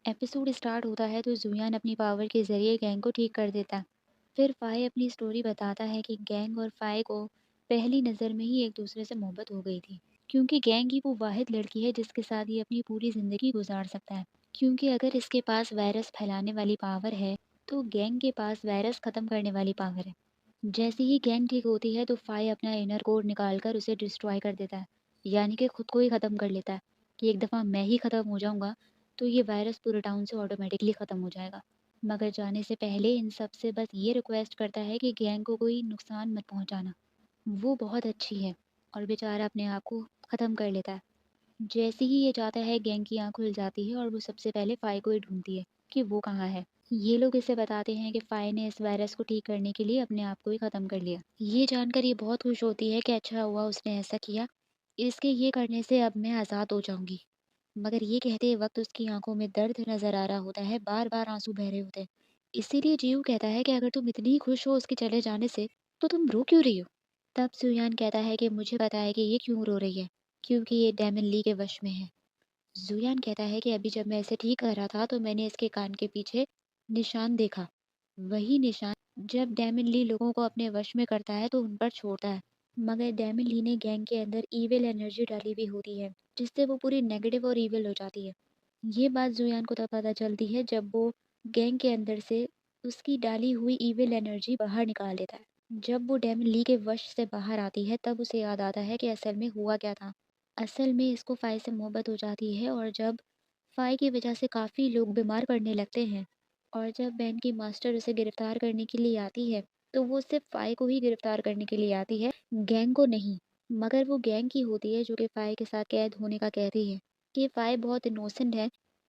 Episode start होता है तो जुयान अपनी पावर के जरिए गैंग को ठीक कर देता है। फिर फाई अपनी स्टोरी बताता है कि गैंग और फाई को पहली नज़र में ही एक दूसरे से मोहब्बत हो गई थी, क्योंकि गैंग ही वो वाहिद लड़की है जिसके साथ ये अपनी पूरी ज़िंदगी गुजार सकता है। क्योंकि अगर इसके पास वायरस फैलाने वाली पावर है, तो गैंग के पास वायरस ख़त्म करने वाली पावर है। जैसे ही गैंग ठीक होती है तो फाई अपना इनर कोड निकाल कर उसे डिस्ट्रॉय कर देता है, यानी कि खुद को ही ख़त्म कर लेता है कि एक दफ़ा मैं ही ख़त्म हो जाऊंगा तो ये वायरस पूरे टाउन से ऑटोमेटिकली ख़त्म हो जाएगा। मगर जाने से पहले इन सब से बस ये रिक्वेस्ट करता है कि गैंग को कोई नुकसान मत पहुंचाना। वो बहुत अच्छी है और बेचारा अपने आप को ख़त्म कर लेता है। जैसे ही ये जाता है गैंग की आँख खुल जाती है और वो सबसे पहले फ़ाई को ही ढूँढती है कि वो कहाँ है। ये लोग इसे बताते हैं कि फ़ाई ने इस वायरस को ठीक करने के लिए अपने आप को ही ख़त्म कर लिया। ये जानकर ये बहुत खुश होती है कि अच्छा हुआ उसने ऐसा किया, इसके ये करने से अब मैं आज़ाद हो जाऊँगी। मगर ये कहते वक़्त उसकी आँखों में दर्द नज़र आ रहा होता है, बार-बार आँसू बह रहे होते हैं। इसीलिए जीऊ कहता है कि अगर तुम इतनी खुश हो उसके चले जाने से, तो तुम रो क्यों रही हो? तब सुयान कहता है कि मुझे पता है कि ये क्यों रो रही है, क्योंकि ये डेमन ली के वश में है। जुयान कहता है कि अभी जब मैं इसे ठीक कर रहा था तो मैंने इसके कान के पीछे निशान देखा। वही निशान जब डेमन ली लोगों को अपने वश में करता है तो उन पर छोड़ता है। मगर डेमन ली ने गैंग के अंदर ईविल एनर्जी डाली हुई होती है, जिससे वो पूरी नेगेटिव और ईविल हो जाती है। ये बात जुयान को तब पता चलती है जब वो गैंग के अंदर से उसकी डाली हुई ईविल एनर्जी बाहर निकाल देता है। जब वो डेमन ली के वश से बाहर आती है तब उसे याद आता है कि असल में हुआ क्या था। असल में इसको फ़ाई से मोहब्बत हो जाती है और जब फ़ाई की वजह से काफ़ी लोग बीमार पड़ने लगते हैं और जब बैन की मास्टर उसे गिरफ्तार करने के लिए आती है, तो वो सिर्फ़ फ़ाई को ही गिरफ्तार करने के लिए आती है, गैंग को नहीं। मगर वो गैंग की होती है जो कि फ़ाई के साथ कैद होने का कहती है कि फ़ाई बहुत इनोसेंट है,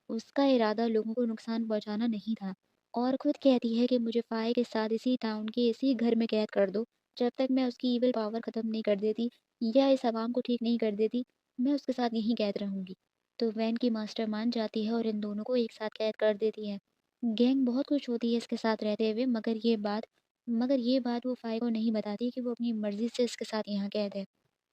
उसका इरादा लोगों को नुकसान पहुँचाना नहीं था। और खुद कहती है कि मुझे फ़ाई के साथ इसी टाउन के इसी घर में कैद कर दो, जब तक मैं उसकी ईविल पावर ख़त्म नहीं कर देती या इस अवाम को ठीक नहीं कर देती, मैं उसके साथ यहीं कैद रहूँगी। तो वैन की मास्टर मान जाती है और इन दोनों को एक साथ कैद कर देती है। गैंग बहुत खुश होती है इसके साथ रहते हुए, मगर ये बात वो फ़ाई को नहीं बताती कि वो अपनी मर्ज़ी से इसके साथ यहाँ कैद है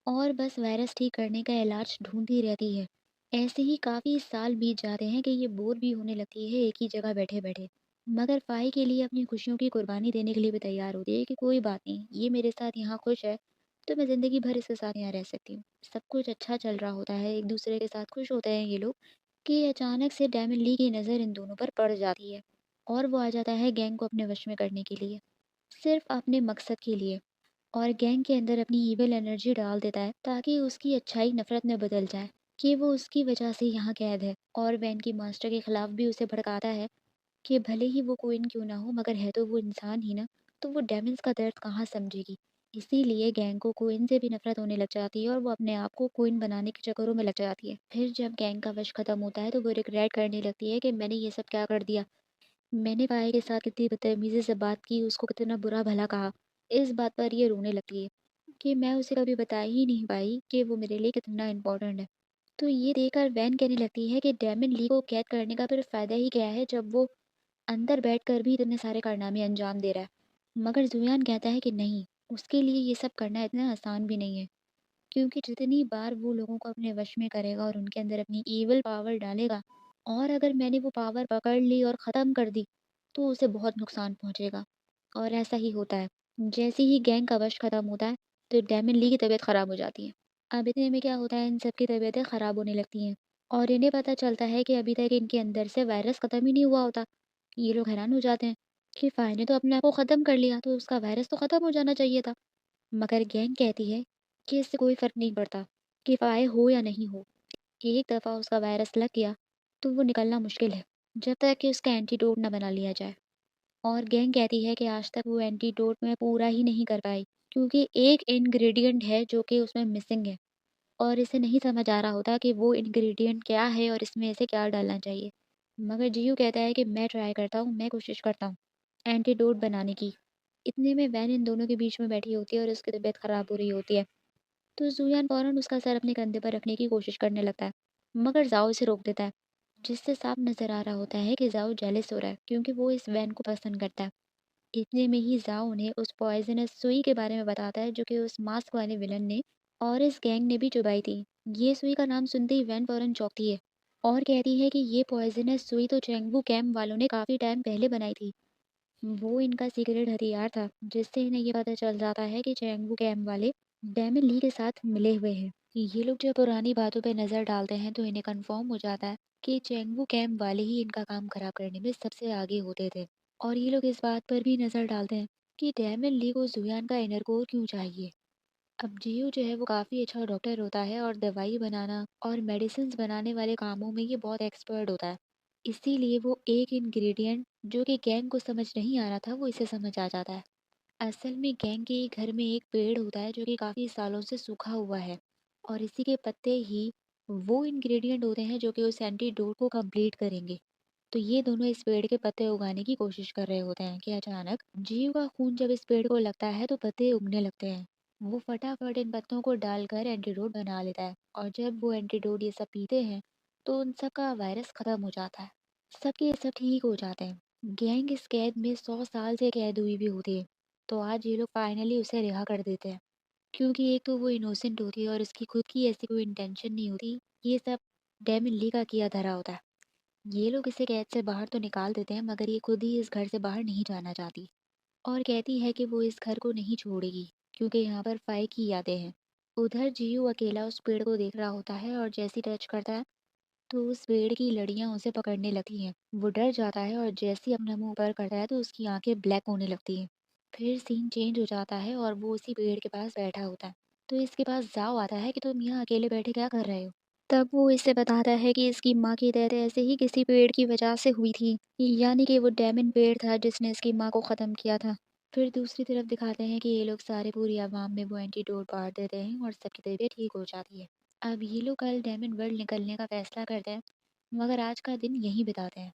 और बस वायरस ठीक करने का इलाज ढूँढती रहती है। ऐसे ही काफ़ी साल बीत जाते हैं कि ये बोर भी होने लगती है एक ही जगह बैठे-बैठे। मगर फ़ाई के लिए अपनी खुशियों की कुर्बानी देने के लिए भी तैयार होती है कि कोई बात नहीं, ये मेरे साथ यहाँ खुश है, तो मैं ज़िंदगी भर इसके साथ यहाँ रह सकती हूँ। सब कुछ अच्छा चल रहा होता है, एक-दूसरे के साथ खुश होते हैं ये लोग कि अचानक से डेमन ली की नज़र इन दोनों पर पड़ जाती है और वो आ जाता है गैंग को अपने वश में करने के लिए, सिर्फ़ अपने मकसद के लिए। और गैंग के अंदर अपनी ईविल एनर्जी डाल देता है ताकि उसकी अच्छाई नफ़रत में बदल जाए कि वो उसकी वजह से यहाँ कैद है और वैन की मास्टर के खिलाफ भी उसे भड़काता है कि भले ही वो क्वीन क्यों ना हो मगर है तो वो इंसान ही ना, तो वो डेमन्स का दर्द कहाँ समझेगी। इसीलिए गैंग को क्वीन से भी नफरत होने लग जाती है और वो अपने आप को क्वीन बनाने के चक्करों में लग जाती है। फिर जब गैंग का वश खत्म होता है तो वो रिग्रेट करने लगती है कि मैंने ये सब क्या कर दिया। मैंने भाई के साथ कितनी बदतमीज़ी से बात की, उसको कितना बुरा भला कहा। इस बात पर ये रोने लगती है कि मैं उसे कभी बता ही नहीं पाई कि वो मेरे लिए कितना इम्पोर्टेंट है। तो ये देखकर वैन कहने लगती है कि डेमन ली को कैद करने का फिर फ़ायदा ही क्या है जब वो अंदर बैठकर भी इतने सारे कारनामे अंजाम दे रहा है। मगर ज़ुयान कहता है कि नहीं, उसके लिए ये सब करना इतना आसान भी नहीं है। क्योंकि जितनी बार वो लोगों को अपने वश में करेगा और उनके अंदर अपनी ईविल पावर डालेगा और अगर मैंने वो पावर पकड़ ली और ख़त्म कर दी, तो उसे बहुत नुकसान पहुँचेगा। और ऐसा ही होता है। जैसे ही गैंग का वश ख़त्म होता है, तो डेमन ली की तबीयत ख़राब हो जाती है। अब इतने में क्या होता है, इन सब की तबीयतें ख़राब होने लगती हैं और इन्हें पता चलता है कि अभी तक इनके अंदर से वायरस ख़त्म ही नहीं हुआ होता। ये लोग हैरान हो जाते हैं कि फ़ाई ने तो अपने आप को ख़त्म कर लिया, तो उसका वायरस तो ख़त्म हो जाना चाहिए था। मगर गैंग कहती है कि इससे कोई फ़र्क नहीं पड़ता कि फ़ाई हो या नहीं हो। एक दफ़ा उसका वायरस लग गया, तो वो निकलना मुश्किल है, जब तक कि उसका एंटीडोट ना बना लिया जाए। और गैंग कहती है कि आज तक वो एंटीडोट में पूरा ही नहीं कर पाई, क्योंकि एक इंग्रेडिएंट है जो कि उसमें मिसिंग है और इसे नहीं समझ आ रहा होता कि वो इंग्रेडिएंट क्या है और इसमें इसे क्या डालना चाहिए। मगर जीयू कहता है कि मैं ट्राई करता हूँ, मैं कोशिश करता हूँ एंटीडोट बनाने की। इतने में वैन इन दोनों के बीच में बैठी होती है और उसकी तबीयत ख़राब हो रही होती है। तो ज़ुयान फ़ौरन उसका सर अपने कंधे पर रखने की कोशिश करने लगता है, मगर ज़ाओ उसे रोक देता है, जिससे साफ नज़र आ रहा होता है कि ज़ाओ जेलस हो रहा है क्योंकि वो इस वैन को पसंद करता है। इतने में ही ज़ाओ उन्हें उस पॉइज़नस सुई के बारे में बताता है जो कि उस मास्क वाले विलन ने और इस गैंग ने भी चुबाई थी। ये सुई का नाम सुनते ही वैन फ़ौरन चौंकती है और कहती है कि ये पॉइजनस सुई तो चेंगबू कैंप वालों ने काफ़ी टाइम पहले बनाई थी। वो इनका सीक्रेट हथियार था, जिससे इन्हें ये पता चल जाता है कि चेंगबू कैंप वाले डेमन ली के साथ मिले हुए हैं। ये लोग जब पुरानी बातों पे नज़र डालते हैं तो इन्हें कंफर्म हो जाता है कि चेंगबू कैंप वाले ही इनका काम खराब करने में सबसे आगे होते थे। और ये लोग इस बात पर भी नज़र डालते हैं कि डेमन ली को जुयान का इनर कोर क्यों चाहिए। अब जियो जो है वो काफ़ी अच्छा डॉक्टर होता है और दवाई बनाना और मेडिसिन्स बनाने वाले कामों में ये बहुत एक्सपर्ट होता है। इसीलिए वो एक इंग्रेडिएंट जो कि गैंग को समझ नहीं आ रहा था, वो इसे समझ आ जाता है। असल में गैंग के घर में एक पेड़ होता है जो कि काफ़ी सालों से सूखा हुआ है और इसी के पत्ते ही वो इंग्रेडिएंट होते हैं जो कि उस एंटीडोट को कंप्लीट करेंगे। तो ये दोनों इस पेड़ के पत्ते उगाने की कोशिश कर रहे होते हैं कि अचानक जीव का खून जब इस पेड़ को लगता है तो पत्ते उगने लगते हैं। वो फटाफट इन पत्तों को डालकर एंटीडोट बना लेता है और जब वो एंटीडोट ये सब पीते हैं तो उन सब का वायरस खत्म हो जाता है। सबके सब ठीक हो जाते हैं। गैंग इस कैद में 100 साल से कैद हुई भी होती है, तो आज ये लोग फाइनली उसे रिहा कर देते हैं। क्योंकि एक तो वो इनोसेंट होती है और उसकी खुद की ऐसी कोई इंटेंशन नहीं होती। ये सब डेमिन ली का किया धरा होता है। ये लोग इसे कैद से बाहर तो निकाल देते हैं मगर ये खुद ही इस घर से बाहर नहीं जाना चाहती और कहती है कि वो इस घर को नहीं छोड़ेगी क्योंकि यहाँ पर फाई की यादें हैं। उधर जीयू अकेला उस पेड़ को देख रहा होता है और जैसी टच करता है तो उस पेड़ की लड़ियाँ उसे पकड़ने लगती हैं। वो डर जाता है और जैसे ही अपना मुंह ऊपर करता है तो उसकी आंखें ब्लैक होने लगती हैं। फिर सीन चेंज हो जाता है और वो उसी पेड़ के पास बैठा होता है। तो इसके पास जाओ आता है कि तुम यहाँ अकेले बैठे क्या कर रहे हो। तब वो इसे बताता है कि इसकी माँ की डेथ ऐसे ही किसी पेड़ की वजह से हुई थी, यानी कि वो डेमन पेड़ था जिसने इसकी माँ को ख़त्म किया था। फिर दूसरी तरफ दिखाते हैं कि ये लोग सारे पूरी आवाम में वो एंटीडोट बांट देते हैं और सबकी तबीयत ठीक हो जाती है। अब ये लोग कल डायमंड वर्ल्ड निकलने का फैसला करते हैं मगर आज का दिन यहीं बिताते हैं।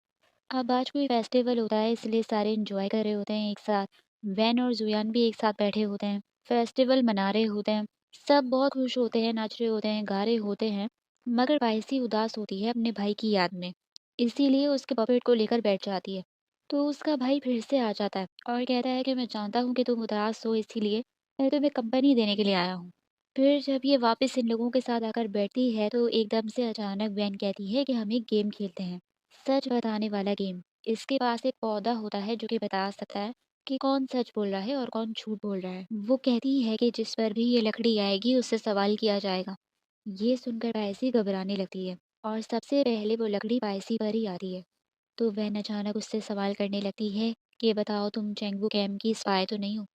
अब आज कोई फेस्टिवल होता है इसलिए सारे एंजॉय कर रहे होते हैं एक साथ। वैन और जुयान भी एक साथ बैठे होते हैं, फेस्टिवल मना रहे होते हैं। सब बहुत खुश होते हैं, नाच रहे होते हैं, गा रहे होते हैं। मगर पायसी उदास होती है अपने भाई की याद में, इसीलिए उसके पपेट को लेकर बैठ जाती है। तो उसका भाई फिर से आ जाता है और कहता है कि मैं जानता हूँ कि तुम उदास हो, इसीलिए मैं तुम्हें कंपनी देने के लिए आया हूँ। फिर जब ये वापस इन लोगों के साथ आकर बैठती है तो एकदम से अचानक वैन कहती है कि हम एक गेम खेलते हैं, सच बताने वाला गेम। इसके पास एक पौधा होता है जो कि बता सकता है कि कौन सच बोल रहा है और कौन झूठ बोल रहा है। वो कहती है कि जिस पर भी ये लकड़ी आएगी उससे सवाल किया जाएगा। ये सुनकर पायसी घबराने लगती है और सबसे पहले वो लकड़ी पायसी पर ही आती है। तो वैन अचानक उससे सवाल करने लगती है कि बताओ तुम चेंगबू कैम की स्पाई तो नहीं हो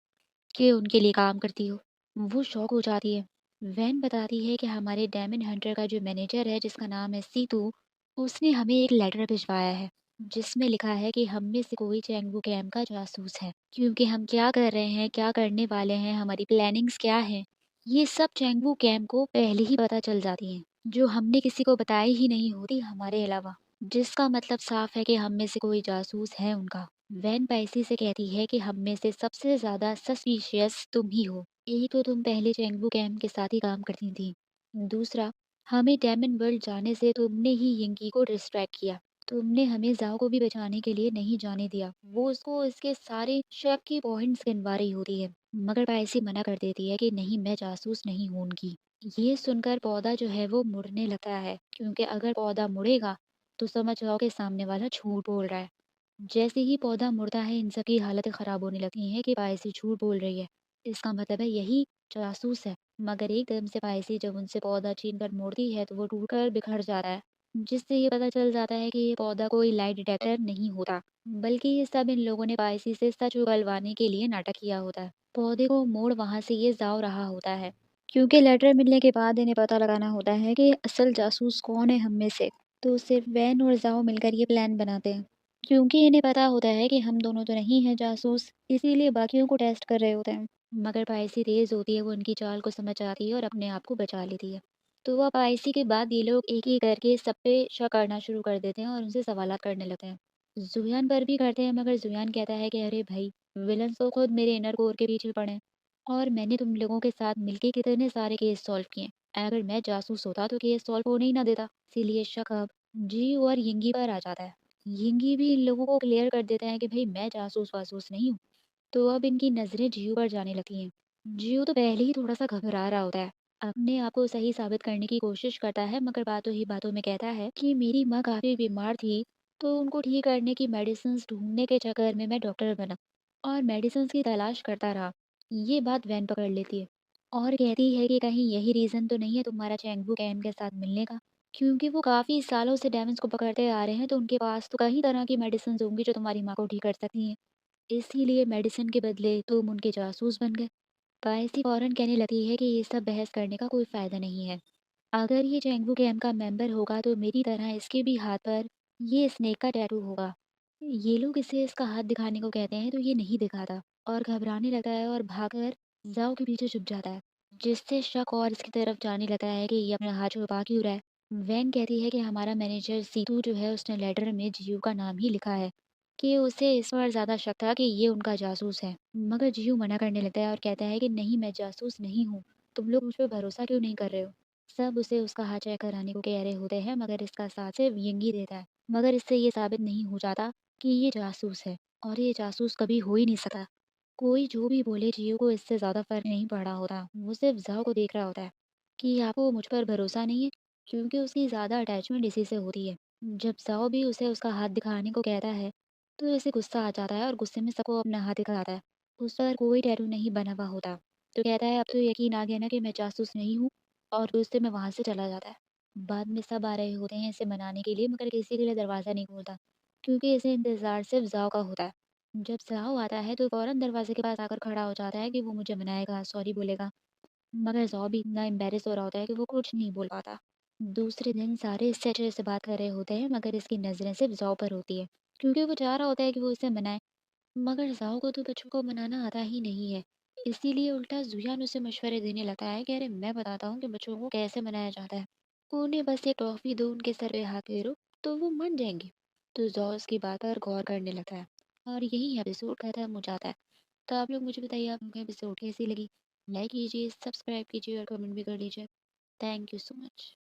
कि उनके लिए काम करती हो। वो शॉक हो जाती है। वैन बताती है कि हमारे डायमंड हंटर का जो मैनेजर है जिसका नाम है सीतू, उसने हमें एक लेटर भिजवाया है जिसमें लिखा है कि हम में से कोई चैंगबू कैंप का जासूस है, क्योंकि हम क्या कर रहे हैं, क्या करने वाले हैं, हमारी प्लानिंग्स क्या है, ये सब चैंगबू कैंप को पहले ही पता चल जाती हैं, जो हमने किसी को बताई ही नहीं होती हमारे अलावा। जिसका मतलब साफ है कि हम में से कोई जासूस है उनका। वैन पाइसी से कहती है कि हम में से सबसे ज्यादा सस्पिशियस तुम ही हो। एक तो तुम पहले चेंगबू कैंप के साथ ही काम करती थी, दूसरा हमें डायमंड वर्ल्ड जाने से तुमने ही यिंकी को डिस्ट्रैक्ट किया। तुमने हमें जाओ को भी बचाने के लिए नहीं जाने दिया। वो उसको इसके सारे शक की पॉइंट्स गिनवा रही होती है मगर पायसी मना कर देती है कि नहीं, मैं जासूस नहीं हूँ उनकी। ये सुनकर पौधा जो है वो मुड़ने लगता है, क्योंकि अगर पौधा मुड़ेगा तो समझ जाओ कि सामने वाला झूठ बोल रहा है। जैसे ही पौधा मुड़ता है इन सबकी हालतें खराब होने लगती हैं कि पायसी झूठ बोल रही है। इसका मतलब है यही जासूस है। मगर एकदम से पायसी जब उनसे पौधा छीन कर मोड़ती है तो वो टूटकर बिखर जाता है, जिससे ये पता चल जाता है कि ये पौधा कोई लाई डिटेक्टर नहीं होता, बल्कि ये सब इन लोगों ने पायसी से सच उगलवाने के लिए नाटक किया होता है। पौधे को मोड़ वहां से ये जाओ रहा होता है, क्योंकि लेटर मिलने के बाद इन्हें पता लगाना होता है कि असल जासूस कौन है हम में से। तो सिर्फ वैन और जाओ मिलकर ये प्लान बनाते हैं, क्योंकि इन्हें पता होता है कि हम दोनों तो नहीं हैं जासूस, इसीलिए बाकियों को टेस्ट कर रहे होते हैं। मगर पायसी तेज होती है, वो उनकी चाल को समझ आती है और अपने आप को बचा लेती है। तो वह पायसी के बाद ये लोग एक एक करके सब पे शक करना शुरू कर देते हैं और उनसे सवालात करने लगते हैं। जुयान पर भी करते हैं मगर जुयान कहता है कि अरे भाई, विलन तो खुद मेरे इनर कोर के पीछे पड़े हैं और मैंने तुम लोगों के साथ मिलके कितने सारे केस सॉल्व किए। अगर मैं जासूस होता तो केस सॉल्व होने ही ना देता। इसीलिए शक अब जी और यिंगी पर आ जाता है। यिंगी भी इन लोगों को क्लियर कर देते हैं कि भाई मैं जासूस वासूस नहीं हूँ। तो अब इनकी नज़रें जियो पर जाने लगती हैं। जियो तो पहले ही थोड़ा सा घबरा रहा होता है अपने आप को सही साबित करने की कोशिश करता है, मगर बातों ही बातों में कहता है कि मेरी माँ काफ़ी बीमार थी, तो उनको ठीक करने की मेडिसिन्स ढूँढने के चक्कर में मैं डॉक्टर बना और मेडिसिन्स की तलाश करता रहा। ये बात वैन पकड़ लेती है और कहती है कि कहीं यही रीज़न तो नहीं है तुम्हारा चैंगबू कैम के साथ मिलने का? क्योंकि वो काफ़ी सालों से डेमन्स को पकड़ते आ रहे हैं, तो उनके पास तो कई तरह की मेडिसिन्स होंगी जो तुम्हारी माँ को ठीक कर सकती हैं। इसीलिए मेडिसिन के बदले तुम उनके जासूस बन गए। पायसी फौरन कहने लगती है कि ये सब बहस करने का कोई फ़ायदा नहीं है। अगर ये चैंगबू गैंग का मेंबर होगा तो मेरी तरह इसके भी हाथ पर ये स्नेक का टैटू होगा। ये लोग इसे इसका हाथ दिखाने को कहते हैं तो ये नहीं दिखाता और घबराने लगता है और भागकर जाओ के पीछे छुप जाता है, जिससे शक और इसकी तरफ जाने लगता है कि ये अपना हाथ छुपा क्यों रहा है। वैन कहती है कि हमारा मैनेजर सीतू जो है उसने लेटर में जियो का नाम ही लिखा है कि उसे इस पर ज़्यादा शक था कि ये उनका जासूस है। मगर जियो मना करने लगता है और कहता है कि नहीं, मैं जासूस नहीं हूँ, तुम लोग मुझ पे भरोसा क्यों नहीं कर रहे हो। सब उसे उसका हाथ चेक कराने को कह रहे होते हैं, मगर इसका साथ सिर्फ यंगी देता है। मगर इससे ये साबित नहीं हो जाता कि ये जासूस है और ये जासूस कभी हो ही नहीं सकता। कोई जो भी बोले जियो को इससे ज़्यादा फ़र्क नहीं पड़ा होता। वो सिर्फ जाओ को देख रहा होता है कि आपको मुझ पर भरोसा नहीं है, क्योंकि उसकी ज़्यादा अटैचमेंट इसी से होती है। जब जाओ भी उसे उसका हाथ दिखाने को कहता है, तो उसे गुस्सा आ जाता है और गुस्से में सबको अपना हाथ दिखाता है। उस पर कोई टैटू नहीं बना हुआ होता। तो कहता है अब तो यकीन आ गया ना कि मैं जासूस नहीं हूँ, और गुस्से में वहाँ से चला जाता है। बाद में सब आ रहे होते हैं इसे मनाने के लिए, मगर किसी के लिए दरवाज़ा नहीं खोलता, क्योंकि इसे इंतज़ार सिर्फ जाओ का होता है। जब जाओ आता है तो फ़ौरन दरवाज़े के पास आकर खड़ा हो जाता है कि वो मुझे मनाएगा, सॉरी बोलेगा। मगर ज़ौ भी इतना एम्बैरेस हो रहा होता है कि वो कुछ नहीं बोल पाता। दूसरे दिन सारे इससे अच्छे से बात कर रहे होते हैं, मगर इसकी नज़रें सिर्फ ज़ौ पर होती है, क्योंकि वो चाह रहा होता है कि वो इसे मनाए। मगर ज़ाओ को तो बच्चों को मनाना आता ही नहीं है। इसीलिए उल्टा ज़ुयान उसे मशवरे देने लगता है कि अरे मैं बताता हूँ कि बच्चों को कैसे मनाया जाता है। उन्हें बस एक टॉफ़ी दो, उनके सर पे हाथ फेरो, तो वो मान जाएँगे। तो ज़ाओ उसकी बात पर गौर करने लगता है और यही एपिसोड खत्म हो जाता है। तो आप लोग मुझे बताइए आपको एपिसोड कैसी लगी? लाइक कीजिए, सब्सक्राइब कीजिए और कमेंट भी कर लीजिए। Thank you so much.